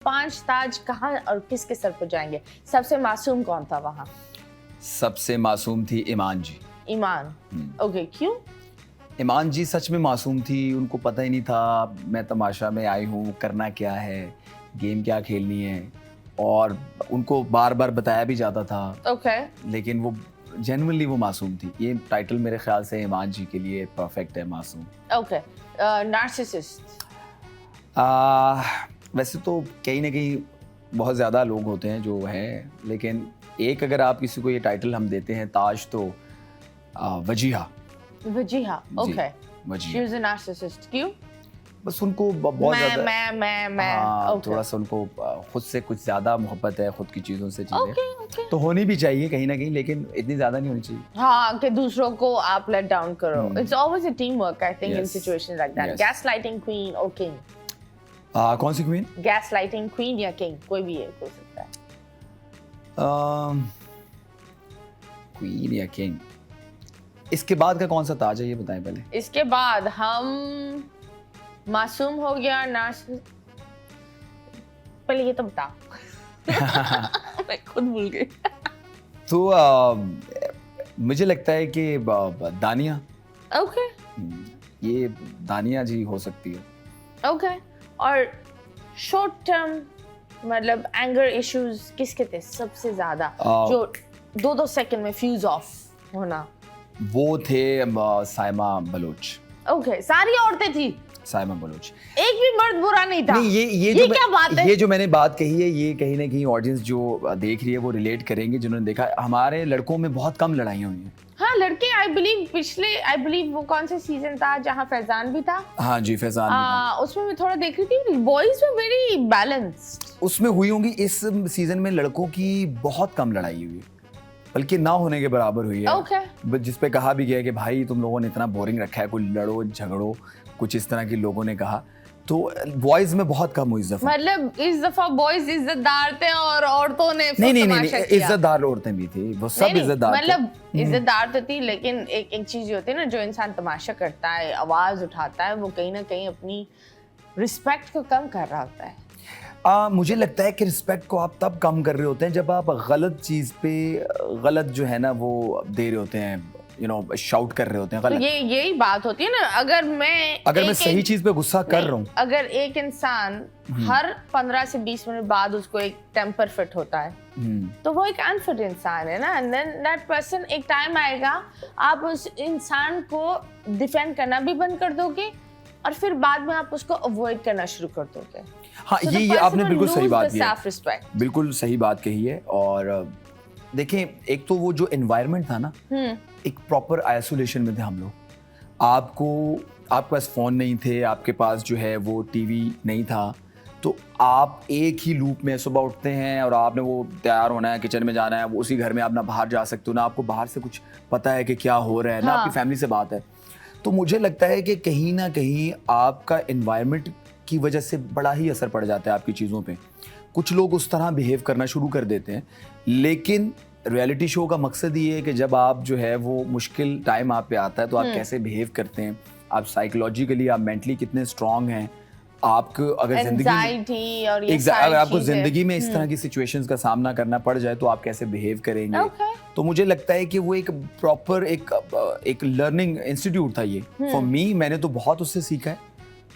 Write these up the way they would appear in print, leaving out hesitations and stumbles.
5 ताज कहाँ और किसके सर पर जाएंगे? सबसे मासूम कौन था वहाँ? सबसे मासूम थी ईमान जी। ईमान। ओके, क्यों? ईमान जी सच में मासूम थी, उनको पता ही नहीं था मैं तमाशा में आई हूँ, करना क्या है, गेम क्या खेलनी है, और उनको बार बार बताया भी जाता था। ओके। लेकिन वो जेन्युइनली वो मासूम थी। ये टाइटल मेरे ख्याल से ईमान जी के लिए परफेक्ट है, मासूम। ओके। नार्सिसिस्ट। वैसे तो कहीं ना कहीं बहुत ज़्यादा लोग होते हैं जो हैं, लेकिन एक अगर आप किसी को ये टाइटल हम देते हैं ताज, तो वजीहा। वजीहा। जी, okay. Wajiha. She was a narcissist. क्यों? बस उनको बहुत ज़्यादा मैं। हाँ, ओके। थोड़ा सा उनको खुद से कुछ ज़्यादा मोहब्बत है, खुद की चीज़ों से चीज़ें ओके, ओके। तो होनी भी चाहिए कहीं ना कहीं, लेकिन इतनी ज़्यादा नहीं होनी चाहिए। हाँ, कि दूसरों को आप लेट डाउन करो। Hmm. It's always a team work, I think, in Yes. Situations like that. Yes. Gaslighting queen और किंग? कौन सी क्वीन? गैसलाइटिंग क्वीन या किंग, कोई भी है, हो सकता है। क्वीन या किंग? इसके बाद का कौन सा ताज है ये बताएं पहले। इसके बाद हम मासूम हो गया, नार्सिसिस्ट। पहले ये तो बताओ। मैं खुद भूल गई। तो मुझे लगता है कि दानिया। ओके। ये दानिया जी हो सकती है। ओके। और शॉर्ट टर्म मतलब एंगर इश्यूज किसके थे सबसे ज्यादा, जो 2-2 सेकंड में फ्यूज ऑफ होना? वो थे साइमा बलोच। ओके, सारी औरतें थी, साइमा बलोच। एक भी मर्द बुरा नहीं था। नहीं, ये क्या बात है? ये जो मैंने बात कही है, ये कहीं ना कहीं ऑडियंस जो देख रही है वो रिलेट करेंगे, जिन्होंने देखा। हमारे लड़कों में बहुत कम लड़ाइयाँ हुई हैं। हाँ, लड़के आई बिलीव वो कौन से सीजन था जहाँ फैजान भी था? हाँ जी, फैजान भी था। उसमें मैं थोड़ा देख रही थी, बॉयज वर वेरी बैलेंस्ड। उसमें हुई होंगी। इस सीजन में लड़कों की बहुत कम लड़ाई हुई, बल्कि ना होने के बराबर हुई है। ओके। जिस पे कहा भी गया कि भाई तुम लोगों ने इतना बोरिंग रखा है, कोई लड़ो झगड़ो, कुछ इस तरह के लोगों ने कहा। तो बॉयज में बहुत कम हुई इस दफा। मतलब इस दफा बॉयज इज्जतदार थे और औरतों ने नहीं, इज्जतदार औरतें भी थी, वो सब इज्जतदार थे। मतलब इज्जतदार तो थी, लेकिन एक चीज होती है ना, जो इंसान तमाशा करता है, आवाज उठाता है, वो कहीं ना कहीं अपनी रिस्पेक्ट को कम कर रहा होता है। मुझे लगता है कि रिस्पेक्ट को आप तब कम कर रहे होते हैं जब आप गलत चीज पे गलत जो है ना वो दे रहे होते हैं, शाउट कर रहे होते हैं तो गलत। यही बात होती है ना, अगर मैं सही चीज पे गुस्सा कर रहा हूँ, अगर एक इंसान हर 15 से 20 मिनट बाद उसको एक टेम्पर फिट होता है, तो वो एक अनफिट इंसान है ना। एंड देन दैट पर्सन, एक टाइम आएगा आप उस इंसान को डिफेंड करना भी बंद कर दोगे और फिर बाद में आप उसको अवॉइड करना शुरू कर दोगे। हाँ, ये आपने बिल्कुल सही बात की है, बिल्कुल सही बात कही है। और देखें, एक तो वो जो एनवायरनमेंट था ना, एक प्रॉपर आइसोलेशन में थे हम लोग। आपके पास फोन नहीं थे, आपके पास जो है वो टीवी नहीं था, तो आप एक ही लूप में सुबह उठते हैं और आपने वो तैयार होना है, किचन में जाना है, वो उसी घर में आप ना बाहर जा सकते हो, ना आपको बाहर से कुछ पता है कि क्या हो रहा है, ना आपकी फैमिली से बात है। तो मुझे लगता है कि कहीं ना कहीं आपका एनवायरनमेंट की वजह से बड़ा ही असर पड़ जाता है आपकी चीज़ों पे। कुछ लोग उस तरह बिहेव करना शुरू कर देते हैं, लेकिन रियलिटी शो का मकसद ये है कि जब आप जो है वो मुश्किल टाइम आप पे आता है तो आप कैसे बिहेव करते हैं, आप साइकोलॉजिकली, आप मेंटली कितने स्ट्रांग हैं, आपको अगर जिंदगी में इस तरह की सिचुएशंस का सामना करना पड़ जाए तो आप कैसे बिहेव करेंगे। तो मुझे लगता है कि वो एक प्रॉपर एक लर्निंग इंस्टीट्यूट था ये फॉर मी। मैंने तो बहुत उससे सीखा है,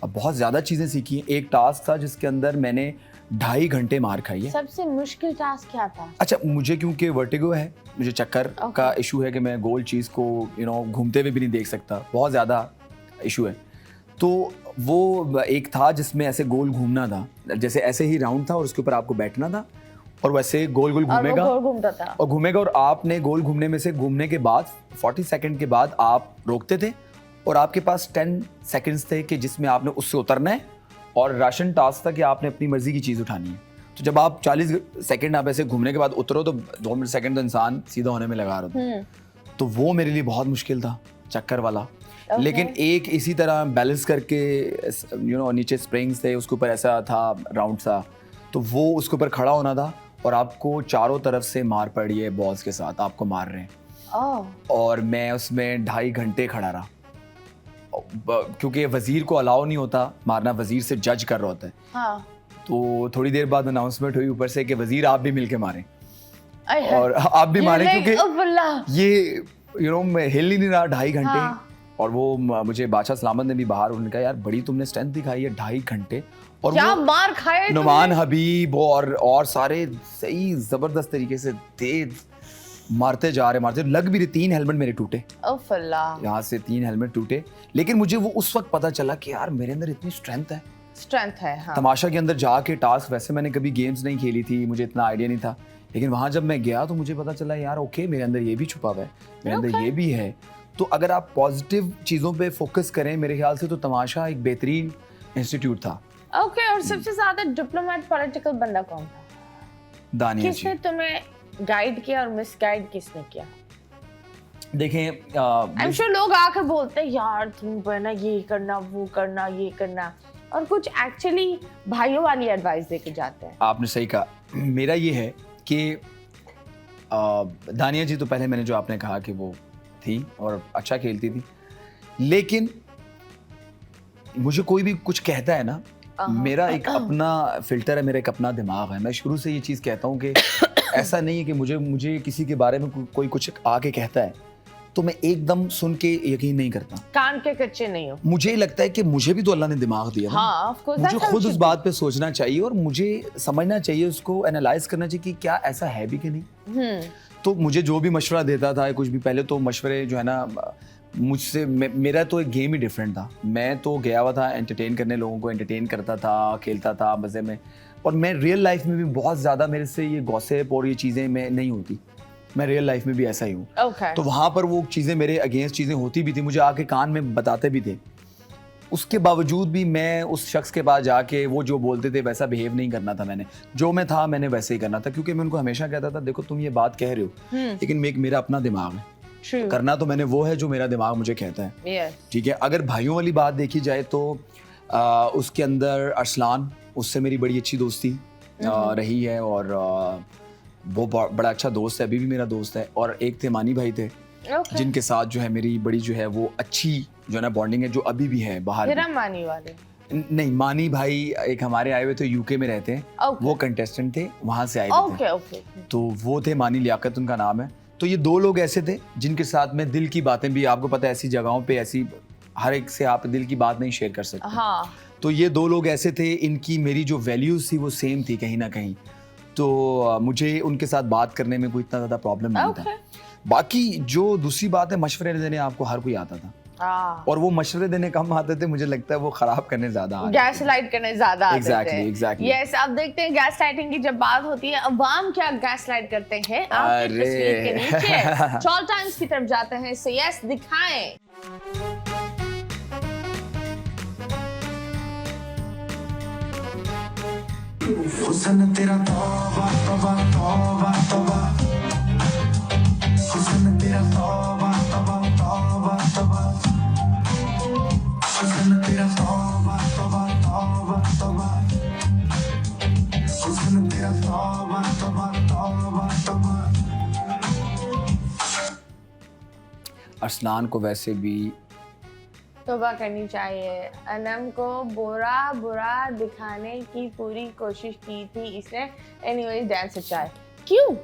अब बहुत ज्यादा चीजें सीखी हैं। एक टास्क था जिसके अंदर मैंने 2.5 घंटे मार खाई है। सबसे मुश्किल टास्क क्या था? अच्छा, मुझे क्योंकि वर्टिगो है, मुझे चक्कर का इशू है कि मैं गोल चीज को घूमते हुए भी नहीं देख सकता, बहुत ज्यादा इशू है। तो वो एक था जिसमें ऐसे गोल घूमना था, जैसे ऐसे ही राउंड था और उसके ऊपर आपको बैठना था और वैसे गोल गोल घूमेगा और घूमेगा, और आपने गोल घूमने में से घूमने के बाद 40 सेकंड के बाद आप रोकते थे और आपके पास 10 सेकंड्स थे कि जिसमें आपने उससे उतरना है, और राशन टास्क था कि आपने अपनी मर्जी की चीज़ उठानी है। तो जब आप 40 सेकंड आप ऐसे घूमने के बाद उतरो तो 2 सेकंड तो इंसान सीधा होने में लगा रहा था। तो वो मेरे लिए बहुत मुश्किल था, चक्कर वाला। लेकिन एक इसी तरह बैलेंस करके नीचे स्प्रिंग्स थे, उसके ऊपर ऐसा था राउंड सा, तो वो उसके ऊपर खड़ा होना था और आपको चारों तरफ से मार पड़ी है, बॉल्स के साथ आपको मार रहे हैं। और मैं उसमें 2.5 घंटे खड़ा रहा, क्योंकि वजीर को अलाउ नहीं होता मारना, वजीर से जज कर रहा होता है। तो थोड़ी देर बाद अनाउंसमेंट हुई ऊपर से कि वजीर आप भी मिलके मारें आई है। और आप भी You're मारें like, क्योंकि "Oh, वल्लाह." ये मैं हिल ही नहीं रहा 2.5 घंटे। हाँ। और वो मुझे बादशाह सलामत ने भी बाहर उन्होंने कहा यार बड़ी तुमने स्ट्रेंथ दिखाई है 2.5 घंटे। और क्या वो मार खाए नुमान हबीब और सारे सही जबरदस्त तरीके से तेज मारते जा रहे मारते लग भी रहे। 3 हेलमेट मेरे टूटे, ओफ अल्लाह। यहाँ से 3 हेलमेट टूटे। लेकिन मुझे वो उस वक्त पता चला कि यार मेरे अंदर इतनी स्ट्रेंथ है। स्ट्रेंथ है हाँ। तमाशा के अंदर जाके टास्क, वैसे मैंने कभी गेम्स नहीं खेली थी, मुझे इतना आइडिया नहीं था, लेकिन वहाँ जब मैं गया तो मुझे पता चला यार ओके मेरे अंदर ये भी छुपा हुआ है, मेरे अंदर ये भी है। तो अगर आप पॉजिटिव चीज़ों पे फोकस करें मेरे ख्याल से तो तमाशा एक बेहतरीन इंस्टीट्यूट था। ओके और सबसे ज्यादा डिप्लोमेट पॉलिटिकल बंदा कौन था? दानिया जी। किसने तुम्हें गाइड किया और मिसगाइड किसने किया? देखें आई एम श्योर लोग आकर बोलते हैं यार तुम पर ना ये करना वो करना ये करना, और कुछ एक्चुअली भाइयों वाली एडवाइस देके जाते हैं। आपने सही कहा। मेरा ये है कि दानिया जी तो पहले मैंने जो आपने कहा कि वो थी और अच्छा खेलती थी, लेकिन मुझे कोई भी कुछ कहता है ना, मेरा एक अपना फिल्टर है, मेरा एक अपना दिमाग है। मैं शुरू से ये चीज़ कहता हूँ कि ऐसा नहीं है कि मुझे किसी के बारे में कोई कुछ आके कहता है तो मैं एकदम सुन के यकीन नहीं करता। कान के कच्चे नहीं हो। मुझे लगता है कि मुझे भी तो अल्लाह ने दिमाग दिया ना। हाँ, of course, मुझे that's how खुद it उस should बात पे सोचना चाहिए और मुझे समझना चाहिए, उसको एनालाइज करना चाहिए कि क्या ऐसा है भी कि नहीं। तो मुझे जो भी मशवरा देता था कुछ भी, पहले तो मशवरे जो है ना मुझसे मेरा तो एक गेम ही डिफरेंट था। मैं तो गया हुआ था एंटरटेन करने, लोगों को एंटरटेन करता था, खेलता था मज़े में। और मैं रियल लाइफ में भी बहुत ज़्यादा मेरे से ये गॉसिप और ये चीज़ें मैं नहीं होती, मैं रियल लाइफ में भी ऐसा ही हूँ। Okay. तो वहाँ पर वो चीज़ें मेरे अगेंस्ट चीज़ें होती भी थी, मुझे आके कान में बताते भी थे। उसके बावजूद भी मैं उस शख्स के पास जाके वो जो बोलते थे वैसा बिहेव नहीं करना था। मैंने जो मैं था मैंने वैसे ही करना था, क्योंकि मैं उनको हमेशा कहता था देखो तुम ये बात कह रहे हो लेकिन मेरा अपना दिमाग है। True. करना तो मैंने वो है जो मेरा दिमाग मुझे कहता है। Yes. ठीक है। अगर भाइयों वाली बात देखी जाए तो उसके अंदर अरसलान, उससे मेरी बड़ी अच्छी दोस्ती रही है और वो बड़ा अच्छा दोस्त है, अभी भी मेरा दोस्त है। और एक थे मानी भाई थे, Okay. जिनके साथ जो है मेरी बड़ी जो है वो अच्छी जो है ना बॉन्डिंग है, जो अभी भी है बाहर भी। तेरा मानी वाले? नहीं, मानी भाई एक हमारे आए हुए थे, यूके में रहते हैं। Okay. वो कंटेस्टेंट थे, वहां से आए हुए थे। Okay. तो वो थे मानी लियाकत उनका नाम है। तो ये 2 लोग ऐसे थे जिनके साथ मैं दिल की बातें भी, आपको पता है ऐसी जगहों पे ऐसी हर एक से आप दिल की बात नहीं शेयर कर सकते। हाँ. तो ये 2 लोग ऐसे थे, इनकी मेरी जो वैल्यूज थी वो सेम थी कहीं ना कहीं। तो मुझे उनके साथ बात करने में कोई इतना ज़्यादा प्रॉब्लम नहीं था। बाकी जो दूसरी बात है, मशवरे देने आपको हर कोई आता था। और वो मशवरे देने कम आते थे, मुझे लगता है वो खराब करने ज्यादा आते थे। गैस लाइट करने ज्यादा आते थे। Exactly. यस, अब देखते हैं गैस लाइटिंग की जब बात होती है, अवाम क्या गैस लाइट करते हैं आपकी तस्वीर के नीचे। चॉल टाइम्स की तरफ जाते हैं, सो यस दिखाएं। हुस्न तेरा तौबा तौबा तौबा तौबा, हुस्न तेरा तौबा तौबा तौबा तौबा, हुस्न तेरा तौबा तौबा तौबा तौबा, हुस्न तेरा तौबा तौबा तौबा तौबा। अरसलान को वैसे भी तौबा करनी चाहिए। अनम को बुरा दिखाने की पूरी कोशिश की थी इसने। एनीवेज डांस अच्छा है। क्यों?